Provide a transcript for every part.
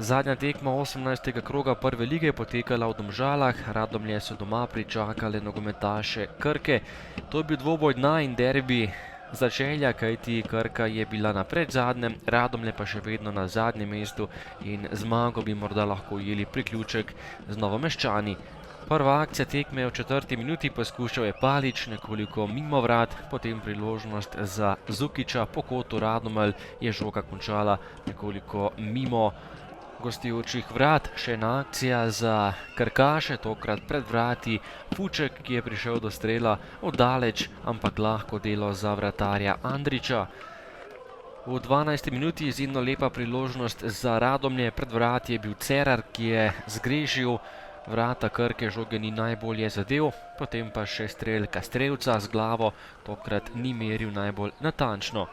Zadnja tekma 18. kroga prve lige je potekala v Domžalah, Radomlje so doma pričakale nogometaše Krke. To je bil dvoboj dna in derbi začelja, kajti Krka je bila na predzadnjem, Radomlje pa še vedno na zadnjem mestu in zmago bi morda lahko ujeli priključek z Novomeščani. Prva akcija tekme je v 4. minuti, poskušal je Palić nekoliko mimo vrat, potem priložnost za Zukića, po kotu Radomelj je žoga končala nekoliko mimo gostujočih vrat. Še ena akcija za Krkaše, tokrat pred vrati Fuček, ki je prišel do strela oddaleč, ampak lahko delo za vratarja Andrića. V 12. minuti izjemno lepa priložnost za Radomlje, pred vrati je bil Cerar, ki je zgrešil vrata Krke, žoge ni najbolje zadev, potem pa še strel Kastrevca z glavo, tokrat ni meril najbolj natančno.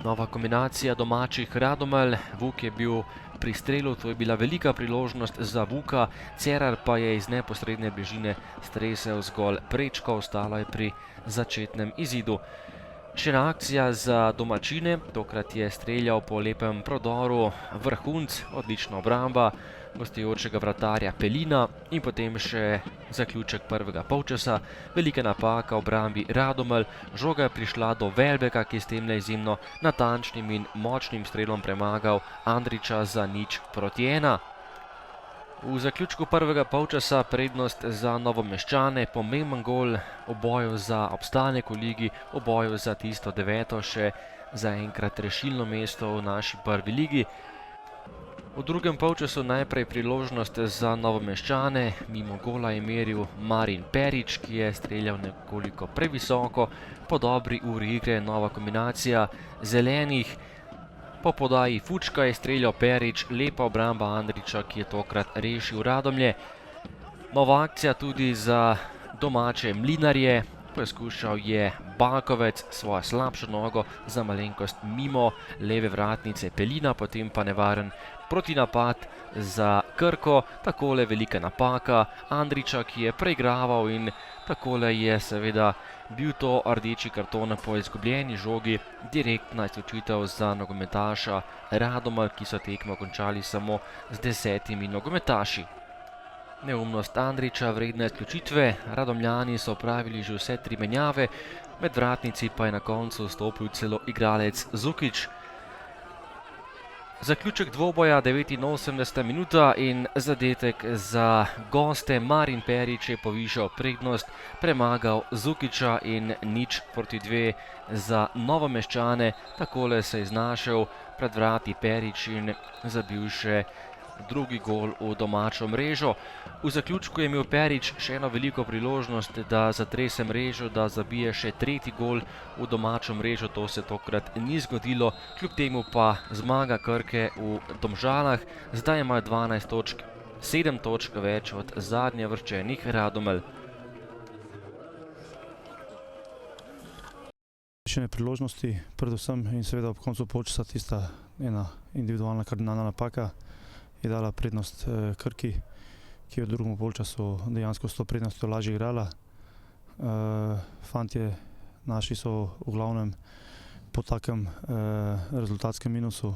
Nova kombinacija domačih Radomelj, Vuk je bil pri strelu, to je bila velika priložnost za Vuka, Cerar pa je iz neposredne bližine stresel zgolj prečko, ostalo je pri začetnem izidu. Še ena akcija za domačine, tokrat je streljal po lepem prodoru vrhunc, odlična obramba gostujočega vratarja Pelina in potem še zaključek prvega polčasa. Velika napaka v obrambi Radomelj, žoga je prišla do Velbeka, ki je s temle izjemno natančnim in močnim strelom premagal Andrića za 0:1. V zaključku prvega polčasa prednost za Novomeščane, pomemben gol v boju za obstanek v ligi, v boju za tisto 9. še zaenkrat rešilno mesto v naši prvi ligi. V drugem polčasu najprej priložnost za Novomeščane, mimo gola je meril Marin Perić, ki je streljal nekoliko previsoko, po dobri uri igre nova kombinacija zelenih. Po podaji Fučka je streljal Perić, lepa obramba Andrića, ki je tokrat rešil Radomlje. Nova akcija tudi za domače Mlinarje, poskušal je Balkovec svojo slabšo nogo za malenkost mimo leve vratnice Pelina, potem pa nevaren protinapad za Krko, takole velika napaka Andrića, ki je preigraval in takole je seveda bil to rdeči karton po izgubljeni žogi, direktna izločitev za nogometaša Radomelj, ki so tekmo končali samo z 10 nogometaši. Neumnost Andrića vredna izključitve, Radomljani so opravili že vse 3 menjave, med vratnici pa je na koncu vstopil celo igralec Zukić. Zaključek dvoboja 89. minuta in zadetek za goste. Marin Perić je povišal prednost, premagal Zukića in 0:2 za Novomeščane. Takole se je znašel pred vrati Perić in zabil še drugi gol v domačo mrežo. V zaključku je imel Perić še eno veliko priložnost, da zatrese mrežo, da zabije še tretji gol v domačo mrežo. To se tokrat ni zgodilo, kljub temu pa zmaga Krke v Domžalah. Zdaj imajo 12 točk, 7 točk več od zadnje vrščenih Radomelj. Še ne priložnosti, predvsem in seveda ob koncu polčasa tista ena individualna kardinalna napaka je dala prednost Krki, ki je v drugem polčasu dejansko s to prednostjo lažje igrala. Fantje naši so v glavnem po takem rezultatskem minusu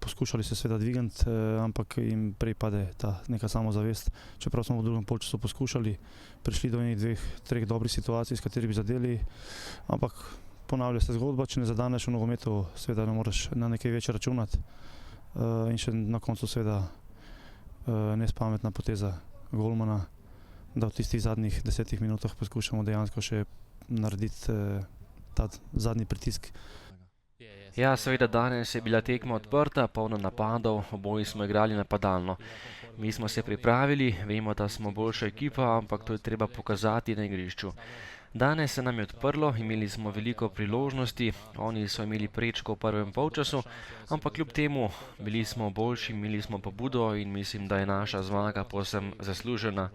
poskušali se seveda dvigant, ampak jim prej pade ta neka samozavest. Čeprav smo v drugem polčasu poskušali, prišli do enih 2-3 dobrih situacij, s katerih bi zadeli, ampak ponavlja se zgodba, če ne zadaneš v nogometu, seveda ne moreš na nekaj več računati. In še na koncu seveda nespametna poteza golmana, da v tistih zadnjih 10 minutah poskušamo dejansko še narediti ta zadnji pritisk. Ja, seveda danes je bila tekma odprta, polna napadov, oboji smo igrali napadalno. Mi smo se pripravili, vemo, da smo boljša ekipa, ampak to je treba pokazati na igrišču. Danes se nam je odprlo, imeli smo veliko priložnosti, oni so imeli prečko v prvem polčasu, ampak kljub temu bili smo boljši, imeli smo pobudo in mislim, da je naša zmaga povsem zaslužena.